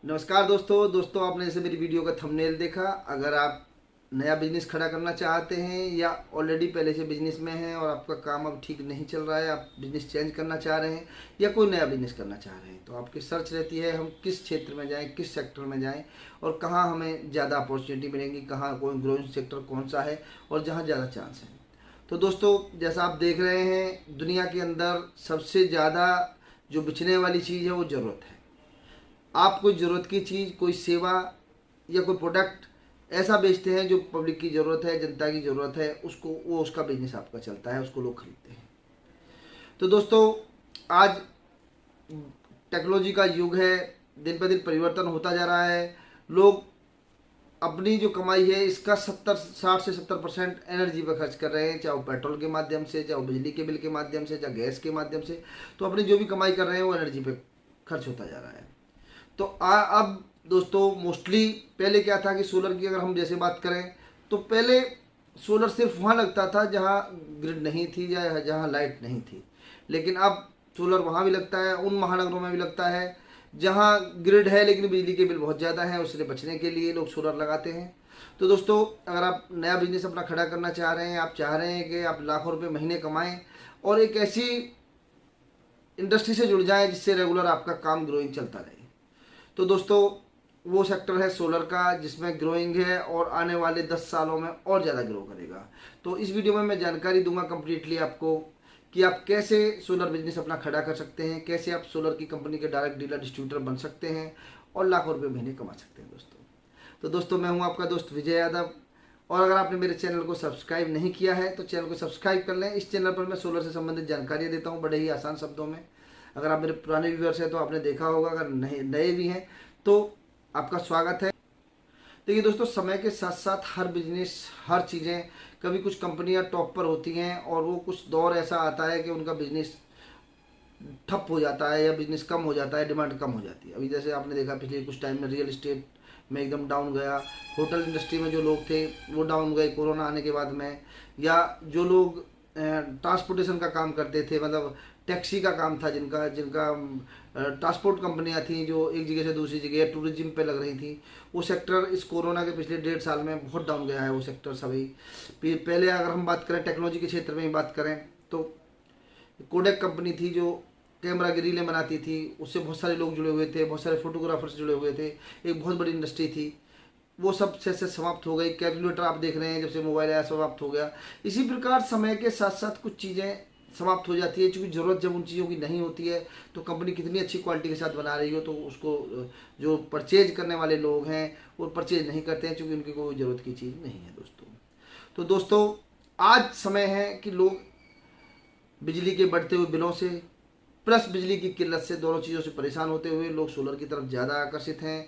नमस्कार दोस्तों आपने जैसे मेरी वीडियो का थंबनेल देखा। अगर आप नया बिजनेस खड़ा करना चाहते हैं या ऑलरेडी पहले से बिजनेस में हैं और आपका काम अब ठीक नहीं चल रहा है, आप बिजनेस चेंज करना चाह रहे हैं या कोई नया बिजनेस करना चाह रहे हैं, तो आपकी सर्च रहती है हम किस क्षेत्र में जाएं, किस सेक्टर में जाएं और कहाँ हमें ज़्यादा अपॉर्चुनिटी मिलेंगी, कहाँ कोई ग्रोइंग सेक्टर कौन सा है और जहाँ ज़्यादा चांस है। तो दोस्तों, जैसा आप देख रहे हैं, दुनिया के अंदर सबसे ज़्यादा जो बिचने वाली चीज़ है वो ज़रूरत है। आप कोई ज़रूरत की चीज़, कोई सेवा या कोई प्रोडक्ट ऐसा बेचते हैं जो पब्लिक की ज़रूरत है, जनता की ज़रूरत है, उसका बिजनेस आपका चलता है, उसको लोग खरीदते हैं। तो दोस्तों, आज टेक्नोलॉजी का युग है, दिन पर दिन परिवर्तन होता जा रहा है। लोग अपनी जो कमाई है इसका 60 से 70% एनर्जी पर खर्च कर रहे हैं, चाहे वो पेट्रोल के माध्यम से, चाहे वो बिजली के बिल के माध्यम से, चाहे गैस के माध्यम से। तो अपनी जो भी कमाई कर रहे हैं वो एनर्जी पे खर्च होता जा रहा है। तो अब दोस्तों, मोस्टली पहले क्या था कि सोलर की अगर हम जैसे बात करें तो पहले सोलर सिर्फ वहाँ लगता था जहाँ ग्रिड नहीं थी या जहाँ लाइट नहीं थी, लेकिन अब सोलर वहाँ भी लगता है, उन महानगरों में भी लगता है जहाँ ग्रिड है लेकिन बिजली के बिल बहुत ज़्यादा हैं। उससे बचने के लिए लोग सोलर लगाते हैं। तो दोस्तों, अगर आप नया बिजनेस अपना खड़ा करना चाह रहे हैं, आप चाह रहे हैं कि आप लाखों रुपये महीने कमाएं और एक ऐसी इंडस्ट्री से जुड़ जाएं जिससे रेगुलर आपका काम ग्रोइंग चलता रहे, तो दोस्तों वो सेक्टर है सोलर का, जिसमें ग्रोइंग है और आने वाले 10 सालों में और ज़्यादा ग्रो करेगा। तो इस वीडियो में मैं जानकारी दूंगा कंप्लीटली आपको कि आप कैसे सोलर बिजनेस अपना खड़ा कर सकते हैं, कैसे आप सोलर की कंपनी के डायरेक्ट डीलर डिस्ट्रीब्यूटर बन सकते हैं और लाखों रुपये महीने कमा सकते हैं दोस्तों। तो दोस्तों, मैं हूँ आपका दोस्त विजय यादव, और अगर आपने मेरे चैनल को सब्सक्राइब नहीं किया है तो चैनल को सब्सक्राइब कर लें। इस चैनल पर मैं सोलर से संबंधित जानकारियाँ देता हूँ बड़े ही आसान शब्दों में। अगर आप मेरे पुराने व्यूअर्स हैं तो आपने देखा होगा, अगर नए भी हैं तो आपका स्वागत है। देखिए दोस्तों, समय के साथ साथ हर बिजनेस, हर चीज़ें, कभी कुछ कंपनियां टॉप पर होती हैं और वो कुछ दौर ऐसा आता है कि उनका बिजनेस ठप हो जाता है या बिजनेस कम हो जाता है, डिमांड कम हो जाती है। अभी जैसे आपने देखा पिछले कुछ टाइम में रियल इस्टेट में एकदम डाउन गया, होटल इंडस्ट्री में जो लोग थे वो डाउन गए कोरोना आने के बाद में, या जो लोग ट्रांसपोर्टेशन का काम करते थे, मतलब टैक्सी का काम था, जिनका जिनका ट्रांसपोर्ट कंपनियां थी जो एक जगह से दूसरी जगह टूरिज्म पे लग रही थी, वो सेक्टर इस कोरोना के पिछले 1.5 साल में बहुत डाउन गया है वो सेक्टर सभी। पहले अगर हम बात करें टेक्नोलॉजी के क्षेत्र में ही बात करें तो कोडेक कंपनी थी जो कैमरा की रीलें बनाती थी, उससे बहुत सारे लोग जुड़े हुए थे, बहुत सारे फोटोग्राफर्स जुड़े हुए थे, एक बहुत बड़ी इंडस्ट्री थी, वो सब से समाप्त हो गई। कैलकुलेटर आप देख रहे हैं जब से मोबाइल आया समाप्त हो गया। इसी प्रकार समय के साथ साथ कुछ चीज़ें समाप्त हो जाती है, क्योंकि ज़रूरत जब उन चीज़ों की नहीं होती है तो कंपनी कितनी अच्छी क्वालिटी के साथ बना रही हो तो उसको जो परचेज करने वाले लोग हैं वो परचेज नहीं करते हैं, क्योंकि उनकी कोई ज़रूरत की चीज़ नहीं है दोस्तों। तो दोस्तों, आज समय है कि लोग बिजली के बढ़ते हुए बिलों से प्लस बिजली की किल्लत से, दोनों चीज़ों से परेशान होते हुए लोग सोलर की तरफ ज़्यादा आकर्षित हैं,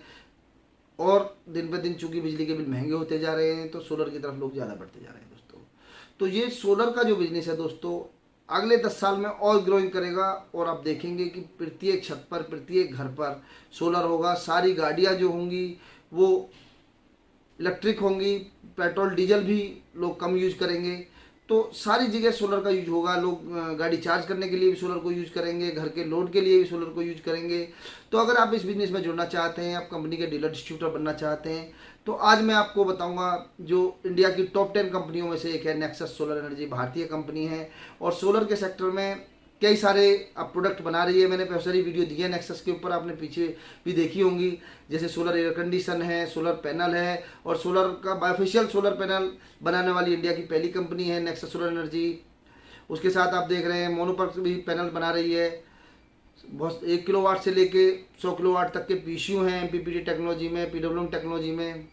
और दिन ब दिन चूंकि बिजली के बिल महंगे होते जा रहे हैं तो सोलर की तरफ लोग ज़्यादा बढ़ते जा रहे हैं दोस्तों। तो ये सोलर का जो बिजनेस है दोस्तों, अगले 10 साल में और ग्रोइंग करेगा, और आप देखेंगे कि प्रत्येक छत पर, प्रत्येक घर पर सोलर होगा। सारी गाड़ियाँ जो होंगी वो इलेक्ट्रिक होंगी, पेट्रोल डीजल भी लोग कम यूज करेंगे, तो सारी जगह सोलर का यूज होगा। लोग गाड़ी चार्ज करने के लिए भी सोलर को यूज करेंगे, घर के लोड के लिए भी सोलर को यूज करेंगे। तो अगर आप इस बिजनेस में जुड़ना चाहते हैं, आप कंपनी के डीलर डिस्ट्रीब्यूटर बनना चाहते हैं, तो आज मैं आपको बताऊंगा जो इंडिया की टॉप 10 कंपनियों में से एक है नेक्सस सोलर एनर्जी, भारतीय कंपनी है और सोलर के सेक्टर में कई सारे अब प्रोडक्ट बना रही है। मैंने बहुत सारी वीडियो दी है नेक्सस के ऊपर, आपने पीछे भी देखी होंगी, जैसे सोलर एयर कंडीशन है, सोलर पैनल है, और सोलर का बायोफेशियल सोलर पैनल बनाने वाली इंडिया की पहली कंपनी है नेक्सस सोलर एनर्जी। उसके साथ आप देख रहे हैं मोनोपर्क भी पैनल बना रही है, बहुत 1 किलोवाट से लेके 100 किलोवाट तक के पीसीयू हैं एमपीपीटी टेक्नोलॉजी में, पीडब्ल्यूएम टेक्नोलॉजी में,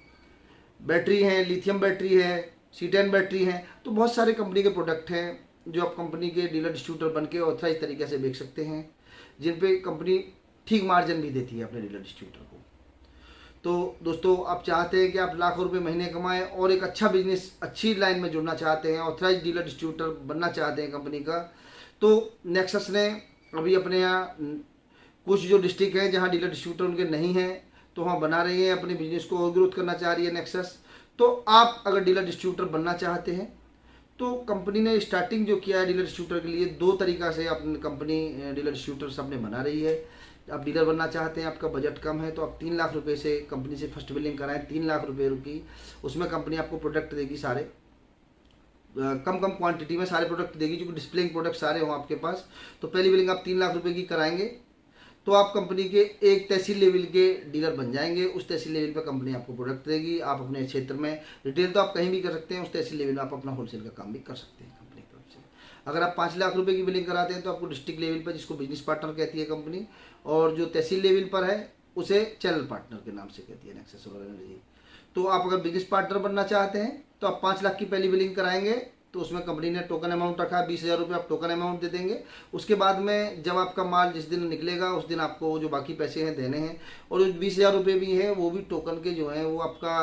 बैटरी हैं, लिथियम बैटरी है, C10 बैटरी हैं। तो बहुत सारे कंपनी के प्रोडक्ट हैं जो आप कंपनी के डीलर डिस्ट्रीब्यूटर बन के ऑथराइज तरीके से बेच सकते हैं, जिन पे कंपनी ठीक मार्जिन भी देती है अपने डीलर डिस्ट्रीब्यूटर को। तो दोस्तों, आप चाहते हैं कि आप लाखों रुपए महीने कमाएं और एक अच्छा बिजनेस, अच्छी लाइन में जुड़ना चाहते हैं, ऑथराइज डीलर डिस्ट्रीब्यूटर बनना चाहते हैं कंपनी का, तो नेक्सस ने अभी अपने यहाँ कुछ जो डिस्ट्रिक्ट हैं जहाँ डीलर डिस्ट्रीब्यूटर उनके नहीं हैं तो वहाँ बना रही है, अपने बिजनेस को और ग्रोथ करना चाह रही है नेक्सस। तो आप अगर डीलर डिस्ट्रीब्यूटर बनना चाहते हैं तो कंपनी ने स्टार्टिंग जो किया है डीलर डिस्ट्रीब्यूटर के लिए, 2 तरीका से अपनी कंपनी डीलर डिस्ट्रीब्यूटर्स अपने बना रही है। आप डीलर बनना चाहते हैं, आपका बजट कम है, तो आप 3 लाख रुपए से कंपनी से फर्स्ट बिलिंग कराएं। 3 लाख रुपए की उसमें कंपनी आपको प्रोडक्ट देगी, सारे कम क्वांटिटी में सारे प्रोडक्ट देगी, जो डिस्प्लेइंग प्रोडक्ट सारे हों आपके पास। तो पहली बिलिंग आप 3 लाख रुपए की कराएंगे तो आप कंपनी के एक तहसील लेवल के डीलर बन जाएंगे। उस तहसील लेवल पर कंपनी आपको प्रोडक्ट देगी। आप अपने क्षेत्र में रिटेल तो आप कहीं भी कर सकते हैं, उस तहसील लेवल में आप अपना होलसेल का काम भी कर सकते हैं कंपनी की तरफ से। अगर आप 5 लाख रुपए की बिलिंग कराते हैं तो आपको डिस्ट्रिक्ट लेवल पर, जिसको बिजनेस पार्टनर कहती है कंपनी, और जो तहसील लेवल पर है उसे चैनल पार्टनर के नाम से कहती है नेक्सस सोलर एनर्जी। तो आप अगर बिजनेस पार्टनर बनना चाहते हैं तो आप 5 लाख की पहली बिलिंग कराएंगे, तो उसमें कंपनी ने टोकन अमाउंट रखा है 20,000 रुपये, आप टोकन अमाउंट दे देंगे। उसके बाद में जब आपका माल जिस दिन निकलेगा उस दिन आपको जो बाकी पैसे हैं देने हैं, और जो 20,000 रुपये भी है वो भी टोकन के जो हैं वो आपका,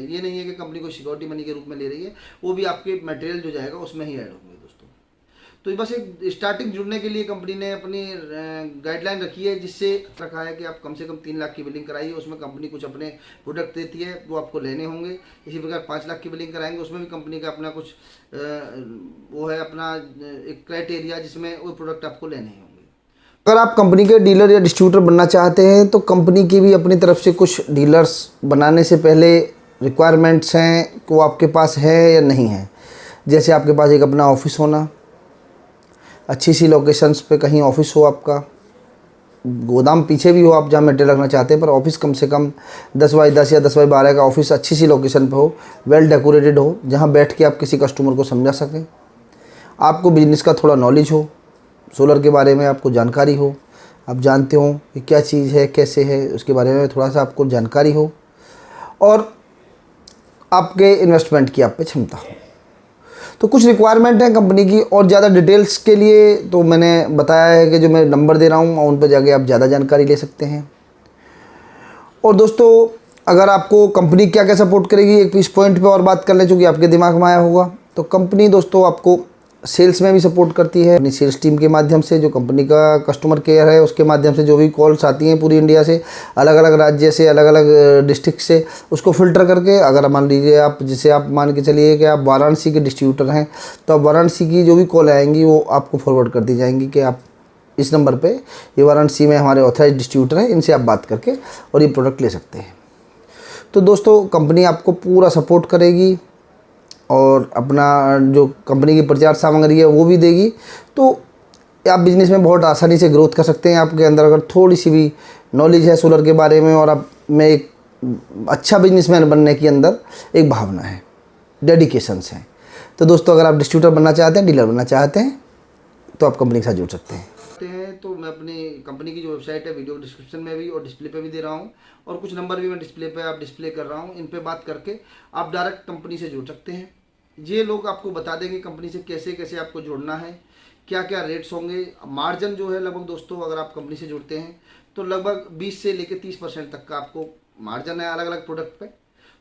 ये नहीं है कि कंपनी को सिक्योरिटी मनी के रूप में ले रही है, वो भी आपके मटेरियल जो जाएगा उसमें ही ऐड होंगे दोस्तों। तो बस एक स्टार्टिंग जुड़ने के लिए कंपनी ने अपनी गाइडलाइन रखी है, जिससे रखा है कि आप कम से कम 3 लाख की बिलिंग कराइए। उसमें कंपनी कुछ अपने प्रोडक्ट देती है, वो आपको लेने होंगे। इसी प्रकार 5 लाख की बिलिंग कराएंगे, उसमें भी कंपनी का अपना कुछ वो है, अपना एक क्राइटेरिया, जिसमें वो प्रोडक्ट आपको लेने होंगे। अगर आप कंपनी के डीलर या डिस्ट्रीब्यूटर बनना चाहते हैं तो कंपनी की भी अपनी तरफ से कुछ डीलर्स बनाने से पहले रिक्वायरमेंट्स हैं कि वो आपके पास है या नहीं है। जैसे आपके पास एक अपना ऑफिस होना, अच्छी सी लोकेशंस पे कहीं ऑफिस हो, आपका गोदाम पीछे भी हो आप जहाँ मटेरियल रखना चाहते हैं, पर ऑफिस कम से कम 10x10 या 10x12 का ऑफिस अच्छी सी लोकेशन पे हो, वेल डेकोरेटेड हो, जहाँ बैठ के आप किसी कस्टमर को समझा सकें। आपको बिजनेस का थोड़ा नॉलेज हो, सोलर के बारे में आपको जानकारी हो, आप जानते हो कि क्या चीज़ है, कैसे है, उसके बारे में थोड़ा सा आपको जानकारी हो, और आपके इन्वेस्टमेंट की आप पे क्षमता हो। तो कुछ रिक्वायरमेंट है कंपनी की, और ज़्यादा डिटेल्स के लिए तो मैंने बताया है कि जो मैं नंबर दे रहा हूँ उन पर जाके आप ज़्यादा जानकारी ले सकते हैं। और दोस्तों, अगर आपको कंपनी क्या क्या सपोर्ट करेगी, एक इस पॉइंट पे और बात कर लें जो कि आपके दिमाग में आया होगा, तो कंपनी दोस्तों आपको सेल्स में भी सपोर्ट करती है। अपनी सेल्स टीम के माध्यम से, जो कंपनी का कस्टमर केयर है उसके माध्यम से जो भी कॉल्स आती हैं पूरी इंडिया से, अलग अलग राज्य से, अलग अलग डिस्ट्रिक्ट से, उसको फ़िल्टर करके, अगर मान लीजिए आप, जैसे आप मान के चलिए कि आप वाराणसी के डिस्ट्रीब्यूटर हैं, तो आप वाराणसी की जो भी कॉल आएंगी वो आपको फॉरवर्ड कर दी जाएंगी कि आप इस नंबर पर, ये वाराणसी में हमारे ऑथराइज डिस्ट्रीब्यूटर हैं, इनसे आप बात करके और ये प्रोडक्ट ले सकते हैं। तो दोस्तों, कंपनी आपको पूरा सपोर्ट करेगी और अपना जो कंपनी की प्रचार सामग्री है वो भी देगी। तो आप बिज़नेस में बहुत आसानी से ग्रोथ कर सकते हैं। आपके अंदर अगर थोड़ी सी भी नॉलेज है सोलर के बारे में, और आप में एक अच्छा बिजनेसमैन बनने के अंदर एक भावना है, डेडिकेशंस हैं, तो दोस्तों अगर आप डिस्ट्रीब्यूटर बनना चाहते हैं, डीलर बनना चाहते हैं, तो आप कंपनी के साथ जुड़ सकते हैं। तो मैं अपनी कंपनी की जो वेबसाइट है वीडियो डिस्क्रिप्शन में भी और डिस्प्ले पे भी दे रहा हूँ, और कुछ नंबर भी मैं डिस्प्ले पे आप डिस्प्ले कर रहा हूँ। इन पे बात करके आप डायरेक्ट कंपनी से जुड़ सकते हैं। ये लोग आपको बता देंगे कंपनी से कैसे कैसे आपको जुड़ना है, क्या क्या रेट्स होंगे। मार्जिन जो है लगभग दोस्तों, अगर आप कंपनी से जुड़ते हैं तो लगभग 20 से लेकर 30% तक का आपको मार्जिन है अलग अलग प्रोडक्ट पे।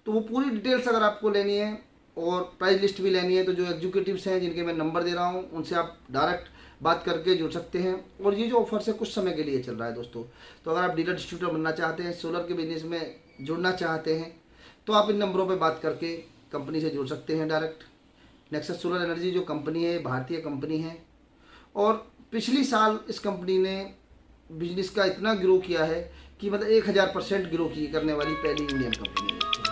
तो वो पूरी डिटेल्स अगर आपको लेनी है और प्राइस लिस्ट भी लेनी है, तो जो एग्जीक्यूटिव्स हैं जिनके मैं नंबर दे रहा हूँ उनसे आप डायरेक्ट बात करके जुड़ सकते हैं। और ये जो ऑफर है कुछ समय के लिए चल रहा है दोस्तों। तो अगर आप डीलर डिस्ट्रीब्यूटर बनना चाहते हैं, सोलर के बिजनेस में जुड़ना चाहते हैं, तो आप इन नंबरों पे बात करके कंपनी से जुड़ सकते हैं डायरेक्ट। नेक्सस सोलर एनर्जी जो कंपनी है, भारतीय कंपनी है, और पिछली साल इस कंपनी ने बिजनेस का इतना ग्रो किया है कि मतलब 1000% ग्रो करने वाली पहली इंडियन कंपनी है।